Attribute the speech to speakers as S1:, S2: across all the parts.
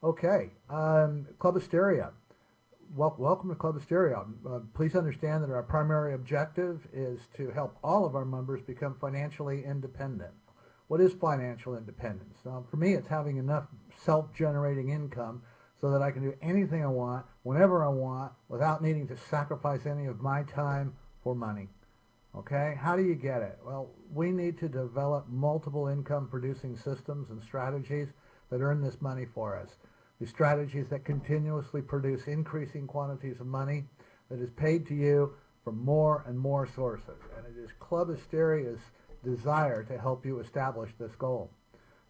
S1: Okay, Club Asteria. Welcome to Club Asteria. Please understand that our primary objective is to help all of our members become financially independent. What is financial independence? For me, it's having enough self-generating income so that I can do anything I want, whenever I want, without needing to sacrifice any of my time for money. Okay, how do you get it? Well, we need to develop multiple income producing systems and strategies that earn this money for us. The strategies that continuously produce increasing quantities of money that is paid to you from more and more sources. And it is Club Asteria's desire to help you establish this goal.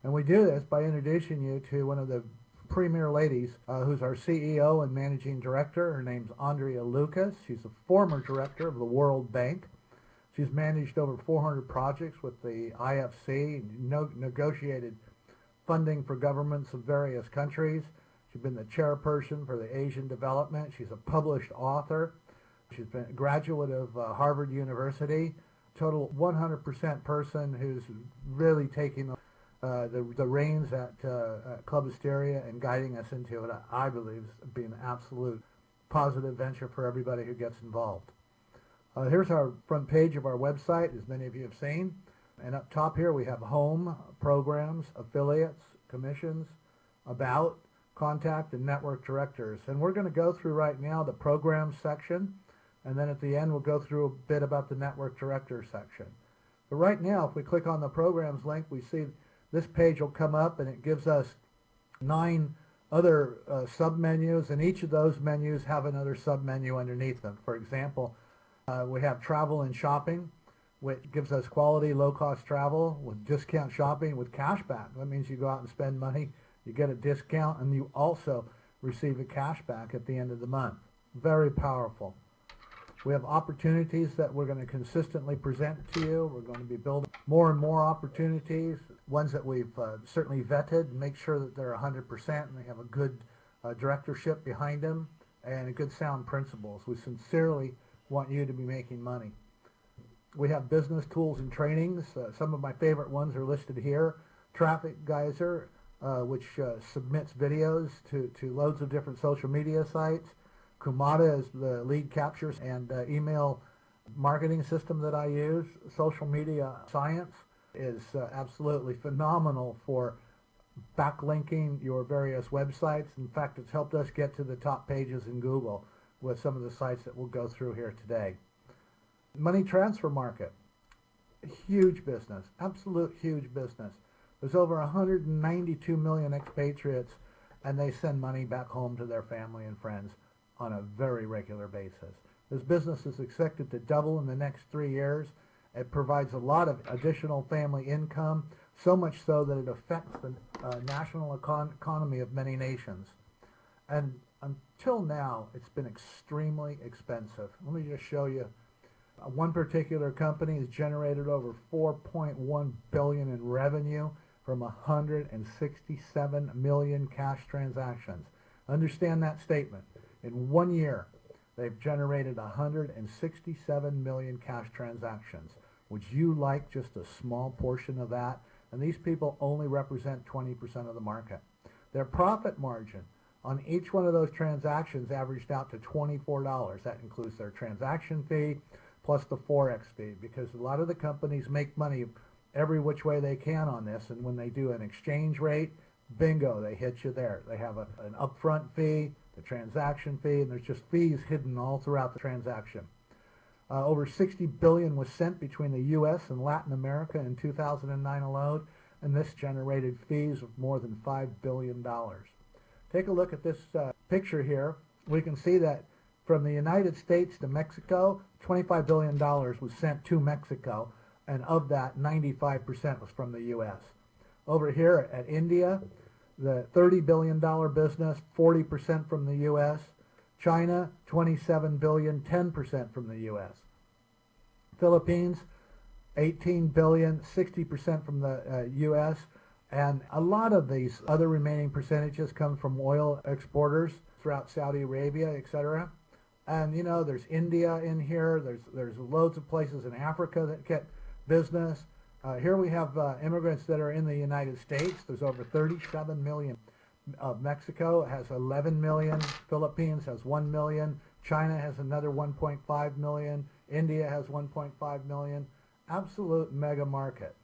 S1: And we do this by introducing you to one of the premier ladies who's our CEO and managing director. Her name's Andrea Lucas. She's a former director of the World Bank. She's managed over 400 projects with the IFC, negotiated funding for governments of various countries. She's been the chairperson for the Asian development. She's a published author. She's been a graduate of Harvard University. Total 100% person who's really taking the reins at Club Asteria and guiding us into what I believe is being an absolute positive venture for everybody who gets involved. Here's our front page of our website, as many of you have seen. And up top here we have home, programs, affiliates, commissions, about, contact, and network directors. And we're going to go through right now the programs section, and then at the end we'll go through a bit about the network director section. But right now, if we click on the programs link, we see this page will come up, and it gives us 9 other sub-menus, and each of those menus have another sub-menu underneath them. For example, we have travel and shopping, which gives us quality, low-cost travel with discount shopping with cash back. That means you go out and spend money, you get a discount, and you also receive a cash back at the end of the month. Very powerful. We have opportunities that we're going to consistently present to you. We're going to be building more and more opportunities, ones that we've certainly vetted and make sure that they're 100% and they have a good directorship behind them and good sound principles. We sincerely want you to be making money. We have business tools and trainings. Some of my favorite ones are listed here. Traffic Geyser, which submits videos to loads of different social media sites. Kumada is the lead capture and email marketing system that I use. Social Media Science is absolutely phenomenal for backlinking your various websites. In fact, it's helped us get to the top pages in Google with some of the sites that we'll go through here today. Money transfer market, huge business, absolute huge business. There's over 192 million expatriates, and they send money back home to their family and friends on a very regular basis. This business is expected to double in the next 3 years. It provides a lot of additional family income, so much so that it affects the national economy of many nations. And until now, it's been extremely expensive. Let me just show you. One particular company has generated over $4.1 billion in revenue from 167 million cash transactions. Understand that statement. In 1 year, they've generated 167 million cash transactions. Would you like just a small portion of that? And these people only represent 20% of the market. Their profit margin on each one of those transactions averaged out to $24. That includes their transaction fee plus the Forex fee, because a lot of the companies make money every which way they can on this, and when they do an exchange rate, bingo, they hit you there. They have an upfront fee, the transaction fee, and there's just fees hidden all throughout the transaction. Over $60 billion was sent between the U.S. and Latin America in 2009 alone, and this generated fees of more than $5 billion. Take a look at this picture here. We can see that from the United States to Mexico, $25 billion was sent to Mexico, and of that, 95% was from the U.S. Over here at India, the $30 billion business, 40% from the U.S. China, $27 billion, 10% from the U.S. Philippines, $18 billion, 60% from the U.S. And a lot of these other remaining percentages come from oil exporters throughout Saudi Arabia, etc. And you know, there's India in here. There's loads of places in Africa that get business. Here we have immigrants that are in the United States. There's over 37 million Mexico has 11 million, Philippines has 1 million, China has another 1.5 million, India has 1.5 million. Absolute mega market.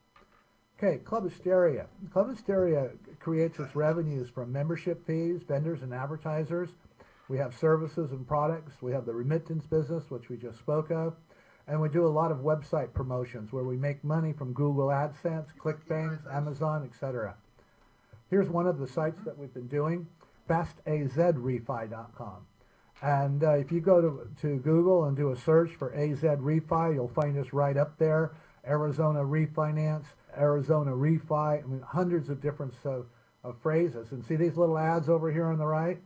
S1: Okay, Club Hysteria. Club Hysteria creates its revenues from membership fees, vendors and advertisers. We have services and products. We have the remittance business, which we just spoke of. And we do a lot of website promotions where we make money from Google AdSense, ClickBank, Amazon, etc. Here's one of the sites that we've been doing, fastazrefi.com. And if you go to Google and do a search for AZ Refi, you'll find us right up there. Arizona Refinance, Arizona Refi, I mean, hundreds of different phrases. And see these little ads over here on the right?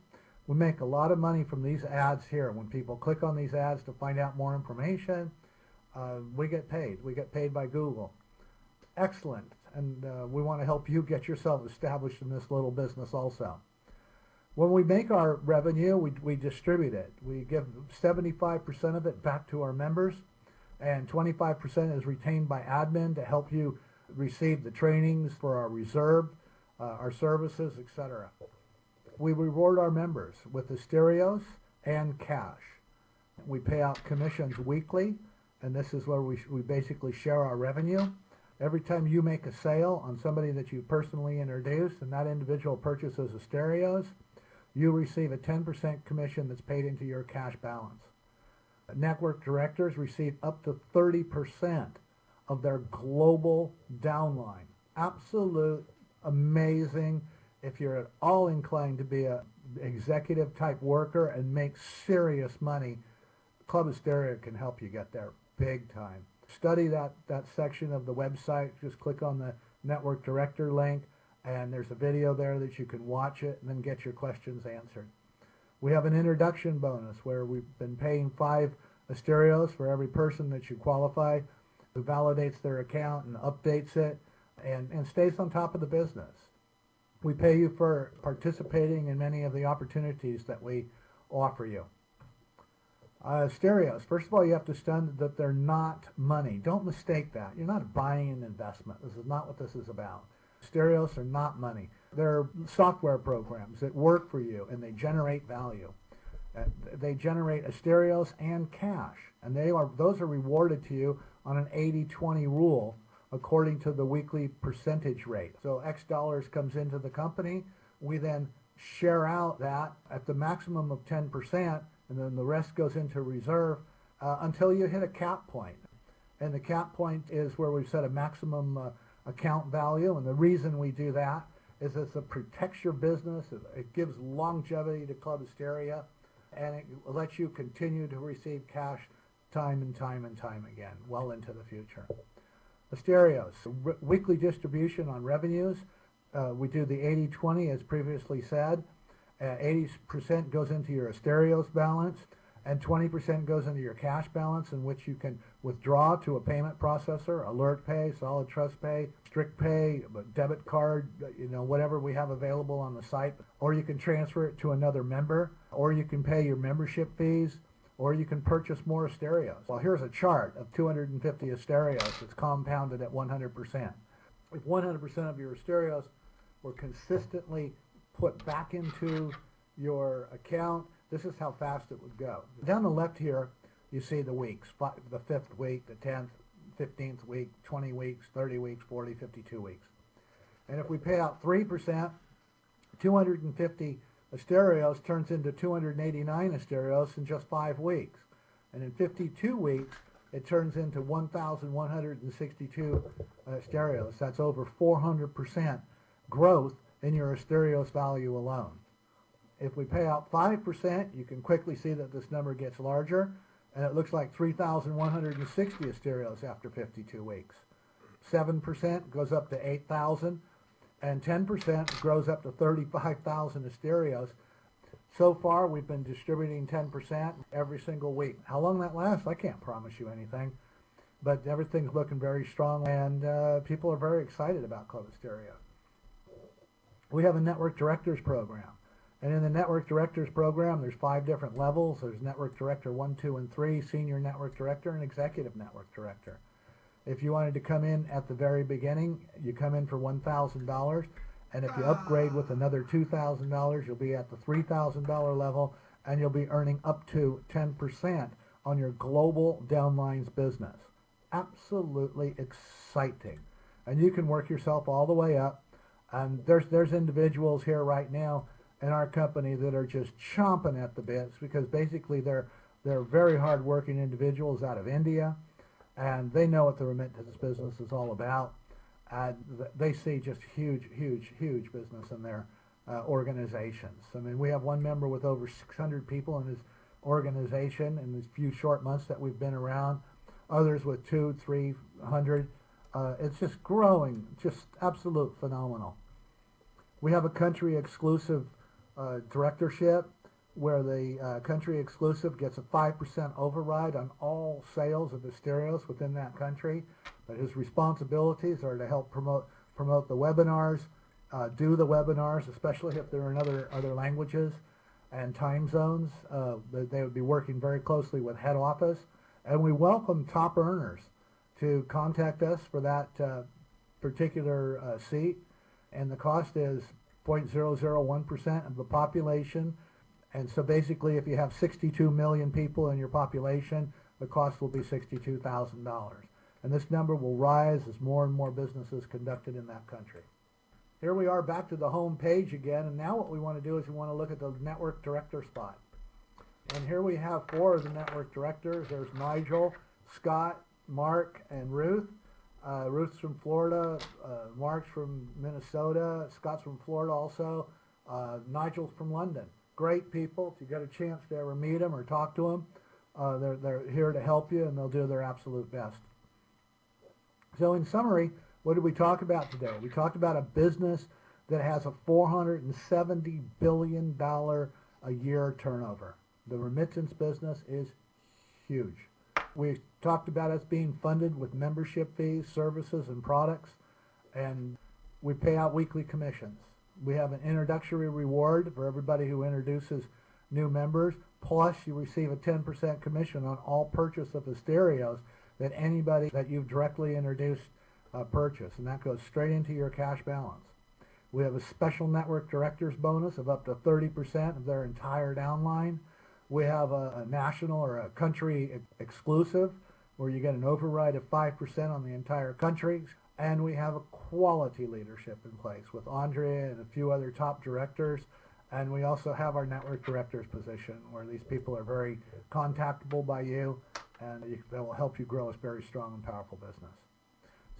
S1: We make a lot of money from these ads here. When people click on these ads to find out more information, we get paid. We get paid by Google. Excellent. And we want to help you get yourself established in this little business also. When we make our revenue, we distribute it. We give 75% of it back to our members, and 25% is retained by admin to help you receive the trainings for our reserve, our services, etc. We reward our members with Hysterios and cash. We pay out commissions weekly, and this is where we basically share our revenue. Every time you make a sale on somebody that you personally introduce and that individual purchases Hysterios, you receive a 10% commission that's paid into your cash balance. Network directors receive up to 30% of their global downline. Absolute amazing. If you're at all inclined to be an executive type worker and make serious money, Club Hysteria can help you get there big time. Study that section of the website. Just click on the network director link, and there's a video there that you can watch it and then get your questions answered. We have an introduction bonus where we've been paying 5 Hysterios for every person that you qualify who validates their account and updates it and stays on top of the business. We pay you for participating in many of the opportunities that we offer you. Hysterios, first of all, you have to understand that they're not money. Don't mistake that. You're not buying an investment. This is not what this is about. Hysterios are not money. They're software programs that work for you and they generate value. They generate Hysterios and cash, and those are rewarded to you on an 80-20 rule according to the weekly percentage rate. So X dollars comes into the company, we then share out that at the maximum of 10%, and then the rest goes into reserve until you hit a cap point. And the cap point is where we've set a maximum account value, and the reason we do that is it protects your business, it gives longevity to Club Hysteria, and it lets you continue to receive cash time and time and time again, well into the future. Hysterios, weekly distribution on revenues. We do the 80-20 as previously said. 80% goes into your Hysterios balance, and 20% goes into your cash balance, in which you can withdraw to a payment processor, Alert Pay, Solid Trust Pay, Strict Pay, debit card, whatever we have available on the site, or you can transfer it to another member, or you can pay your membership fees, or you can purchase more Hysterios. Well, here's a chart of 250 Hysterios. It's compounded at 100%. If 100% of your Hysterios were consistently put back into your account, this is how fast it would go. Down the left here, you see the weeks, the 5th week, the 10th, 15th week, 20 weeks, 30 weeks, 40, 52 weeks. And if we pay out 3%, 250 Hysterios turns into 289 Hysterios in just 5 weeks. And in 52 weeks, it turns into 1,162 Hysterios. That's over 400% growth in your Hysterios value alone. If we pay out 5%, you can quickly see that this number gets larger, and it looks like 3,160 Hysterios after 52 weeks. 7% goes up to 8,000, and 10% grows up to 35,000 Hysterios. So far, we've been distributing 10% every single week. How long that lasts, I can't promise you anything, but everything's looking very strong, and people are very excited about Club Hysteria. We have a Network Directors program. And in the Network Directors program, there's 5 different levels. There's Network Director 1, 2, and 3, Senior Network Director, and Executive Network Director. If you wanted to come in at the very beginning, you come in for $1,000, And if you upgrade with another $2,000, you'll be at the $3,000 level, and you'll be earning up to 10% on your global downlines business. Absolutely exciting. And you can work yourself all the way up. And there's individuals here right now in our company that are just chomping at the bits, because basically they're very hard-working individuals out of India, and they know what the remittance business is all about. They see just huge business in their organizations. I mean, we have one member with over 600 people in his organization in these few short months that we've been around. Others with 200, 300. It's just growing, just absolute phenomenal. We have a country exclusive directorship where the country exclusive gets a 5% override on all sales of the stereos within that country. But his responsibilities are to help promote the webinars, do the webinars, especially if they're in other languages and time zones. They would be working very closely with head office. And we welcome top earners to contact us for that particular seat. And the cost is 0.001% of the population. And so basically, if you have 62 million people in your population, the cost will be $62,000. And this number will rise as more and more business is conducted in that country. Here we are back to the home page again, and now what we want to do is we want to look at the network director spot. And here we have 4 of the network directors. There's Nigel, Scott, Mark, and Ruth. Ruth's from Florida, Mark's from Minnesota, Scott's from Florida also, Nigel's from London. Great people. If you get a chance to ever meet them or talk to them, they're here to help you, and they'll do their absolute best. So in summary, what did we talk about today? We talked about a business that has a $470 billion a year turnover. The remittance business is huge. We talked about us being funded with membership fees, services, and products, and we pay out weekly commissions. We have an introductory reward for everybody who introduces new members, plus you receive a 10% commission on all purchase of the stereos that anybody that you've directly introduced purchase, and that goes straight into your cash balance. We have a special network directors bonus of up to 30% of their entire downline. We have a national or a country exclusive where you get an override of 5% on the entire country. And we have a quality leadership in place with Andrea and a few other top directors. And we also have our network directors position where these people are very contactable by you, and they will help you grow a very strong and powerful business.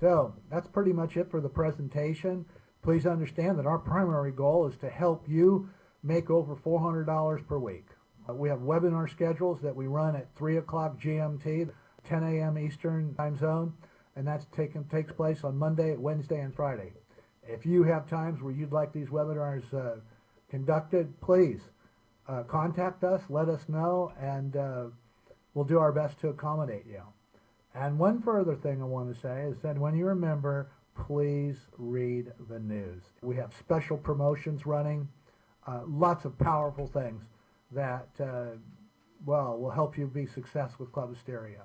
S1: So that's pretty much it for the presentation. Please understand that our primary goal is to help you make over $400 per week. We have webinar schedules that we run at 3 o'clock GMT, 10 a.m. Eastern time zone, and that takes place on Monday, Wednesday, and Friday. If you have times where you'd like these webinars conducted, please contact us, let us know, and we'll do our best to accommodate you. And one further thing I want to say is that when you remember, please read the news. We have special promotions running, lots of powerful things that, will help you be successful with Club Asteria.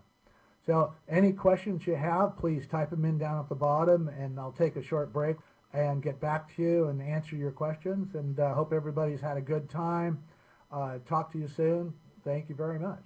S1: So any questions you have, please type them in down at the bottom, and I'll take a short break and get back to you and answer your questions. And hope everybody's had a good time. Talk to you soon. Thank you very much.